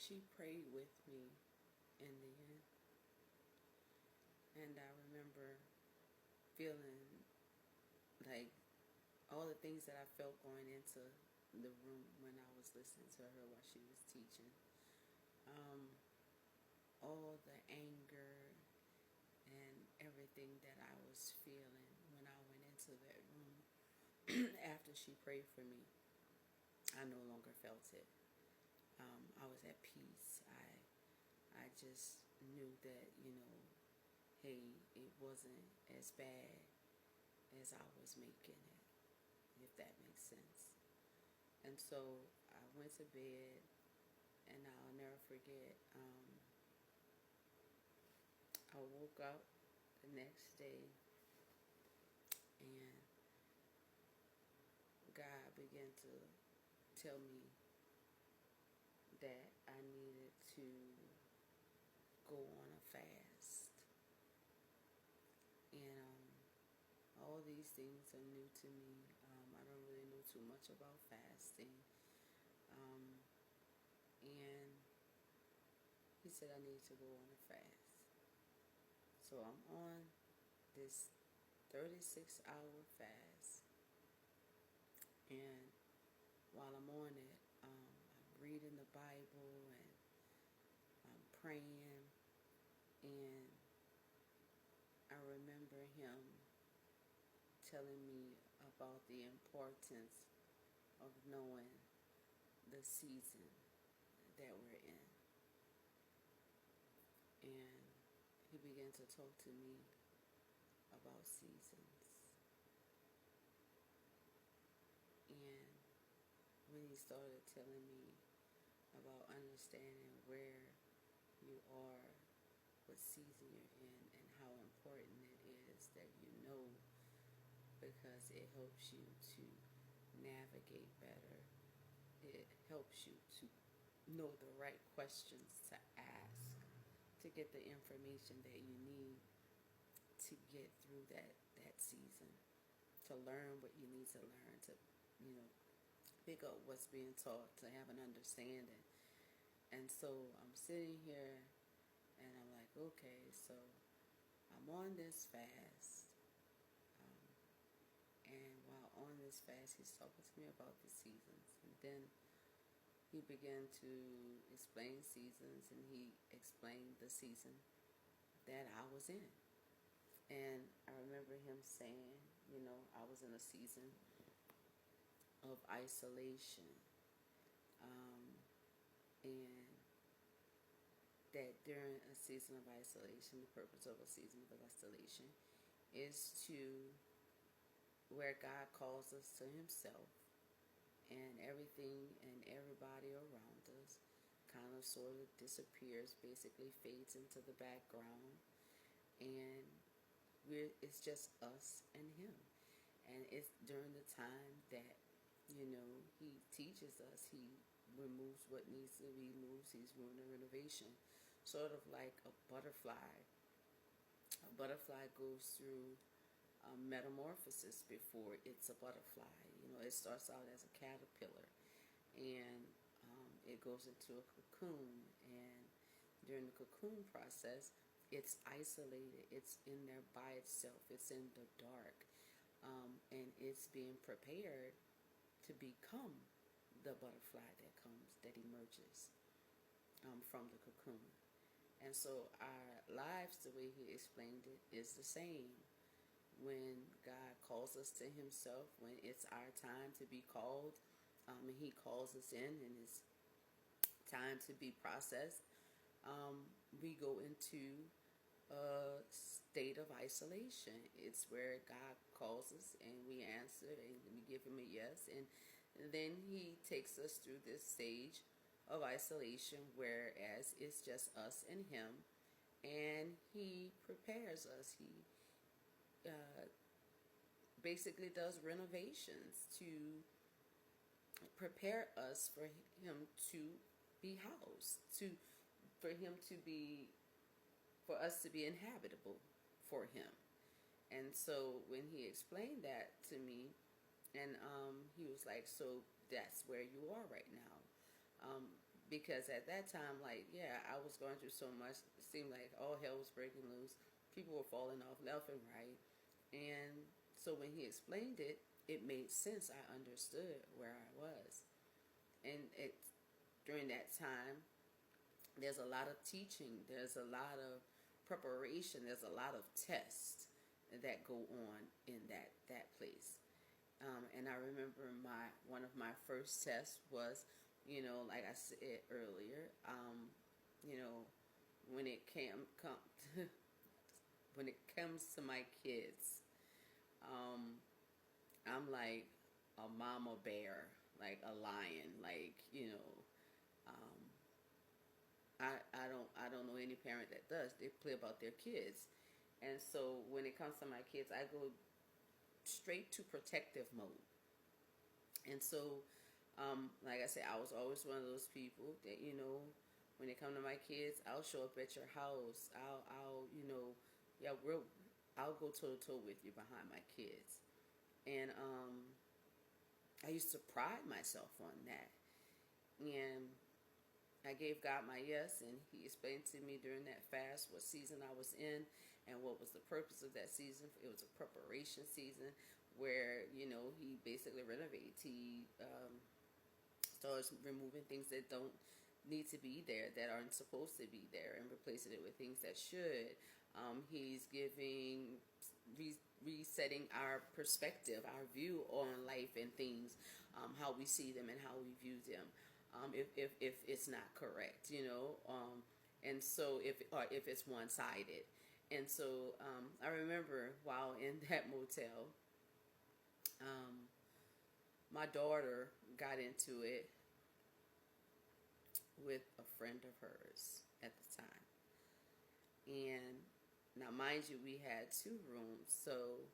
she prayed with me in the end. And I remember feeling like all the things that I felt going into the room when I was listening to her while she was teaching. Um, all the anger and everything that I was feeling when I went into that room after she prayed for me, I no longer felt it. I was at peace. I just knew that, hey, it wasn't as bad as I was making it, if that makes sense. And so I went to bed, and I'll never forget. I woke up the next day, and God began to tell me that I needed to go on a fast. And all these things are new to me. I don't really know too much about fasting. Um, and he said I need to go on a fast. So I'm on this 36-hour fast. And while I'm on it, I'm reading the Bible and I'm praying. And I remember him telling me about the importance of knowing the season that we're in. And he began to talk to me about seasons. And when he started telling me about understanding where you are, what season you're in, and how important it is that you know, because it helps you to navigate better. It helps you to know the right questions to ask, to get the information that you need to get through that season, to learn what you need to learn, to, pick up what's being taught, to have an understanding. And so I'm sitting here and I'm like, okay, so I'm on this fast. And while on this fast, he's talking to me about the seasons. And then he began to explain seasons, and he explained the season that I was in. And I remember him saying, I was in a season of isolation. And that during a season of isolation, the purpose of a season of isolation is to where God calls us to himself, and everything and everybody around us kind of sort of disappears, basically fades into the background, and it's just us and him. And it's during the time that, he teaches us, he removes what needs to be removed, he's doing a renovation. Sort of like a butterfly. A butterfly goes through a metamorphosis before it's a butterfly. It starts out as a caterpillar, and it goes into a cocoon, and during the cocoon process, it's isolated, it's in there by itself, it's in the dark, and it's being prepared to become the butterfly that emerges from the cocoon. And so our lives, the way he explained it, is the same. When God calls us to himself, when it's our time to be called, and he calls us in, and it's time to be processed, we go into a state of isolation. It's where God calls us and we answer and we give him a yes, and then he takes us through this stage of isolation, whereas it's just us and him, and he prepares us. He basically does renovations to prepare us for him to be housed, for him to be, for us to be inhabitable for him. And so when he explained that to me, and he was like, so that's where you are right now. because at that time, like, yeah, I was going through so much. It seemed like all hell was breaking loose. People were falling off left and right. And so when he explained it, it made sense. I understood where I was. And during that time, there's a lot of teaching, there's a lot of preparation, there's a lot of tests that go on in that place. And I remember one of my first tests was, like I said earlier, you know, when it when it comes to my kids, um, I'm like a mama bear, like a lion, like um, I don't know any parent that does. They play about their kids, and so when it comes to my kids, I go straight to protective mode. And so, like I said, I was always one of those people that when it come to my kids, I'll show up at your house. Yeah, I'll go toe to toe with you behind my kids, and I used to pride myself on that. And I gave God my yes, and He explained to me during that fast what season I was in and what was the purpose of that season. It was a preparation season where He basically renovates. He starts removing things that don't need to be there, that aren't supposed to be there, and replacing it with things that should. He's giving resetting our perspective, our view on life and things, how we see them and how we view them. If it's not correct, and so if it's one sided, and so I remember while in that motel, my daughter got into it with a friend of hers at the time, and now mind you, we had two rooms, so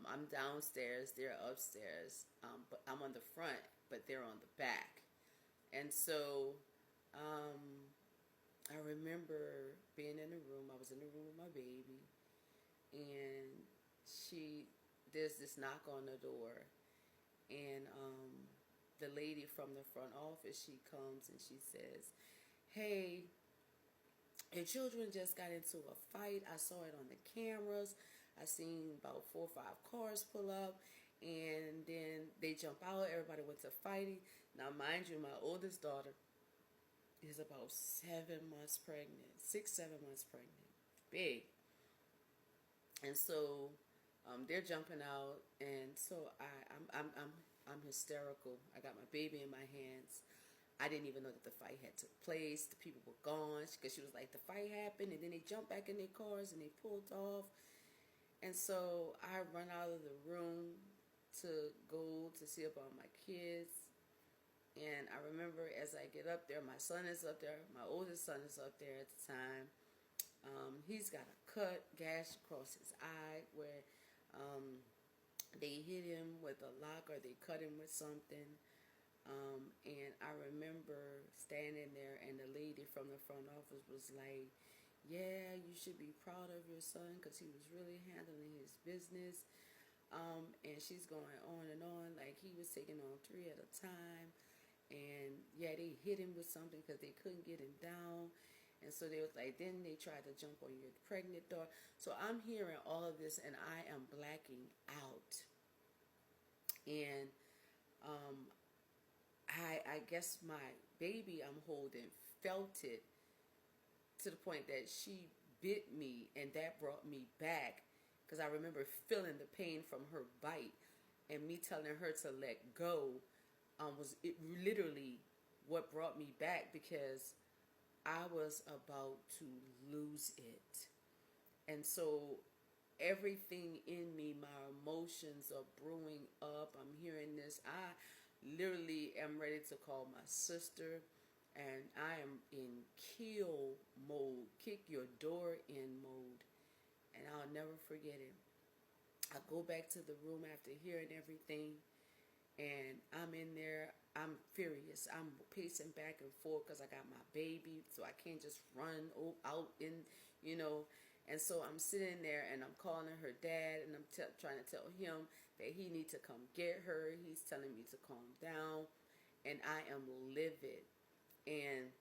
I'm downstairs, they're upstairs, but I'm on the front, but they're on the back. And so I remember being in the room. I was in the room with my baby, and there's this knock on the door, and the lady from the front office, she comes and she says, "Hey, your children just got into a fight. I saw it on the cameras. I seen about 4 or 5 cars pull up, and then they jump out. Everybody went to fighting." Now, mind you, my oldest daughter is about 7 months pregnant, 6, 7 months pregnant, big. And so they're jumping out, and so I'm hysterical. I got my baby in my hands. I didn't even know that the fight had took place. The people were gone because she was like, the fight happened, and then they jumped back in their cars and they pulled off. And so I run out of the room to go to see about my kids. And I remember as I get up there, my son is up there. My oldest son is up there at the time. He's got a gash across his eye where they hit him with a lock or they cut him with something. And I remember standing there, and the lady from the front office was like, "Yeah, you should be proud of your son because he was really handling his business." And she's going on and on, like he was taking on 3 at a time. And yeah, they hit him with something because they couldn't get him down. And so they was like, then they tried to jump on your pregnant daughter. So I'm hearing all of this, and I am blacking out. And I guess my baby I'm holding felt it to the point that she bit me, and that brought me back because I remember feeling the pain from her bite, and me telling her to let go was it literally what brought me back, because I was about to lose it. And so everything in me, my emotions are brewing up. I'm hearing this. I literally am ready to call my sister, and I am in kill mode, kick your door in mode. And I'll never forget it. I go back to the room after hearing everything, and I'm in there. I'm furious. I'm pacing back and forth because I got my baby, so I can't just run out in. And so I'm sitting there, and I'm calling her dad, and I'm trying to tell him that he needs to come get her. He's telling me to calm down, and I am livid. And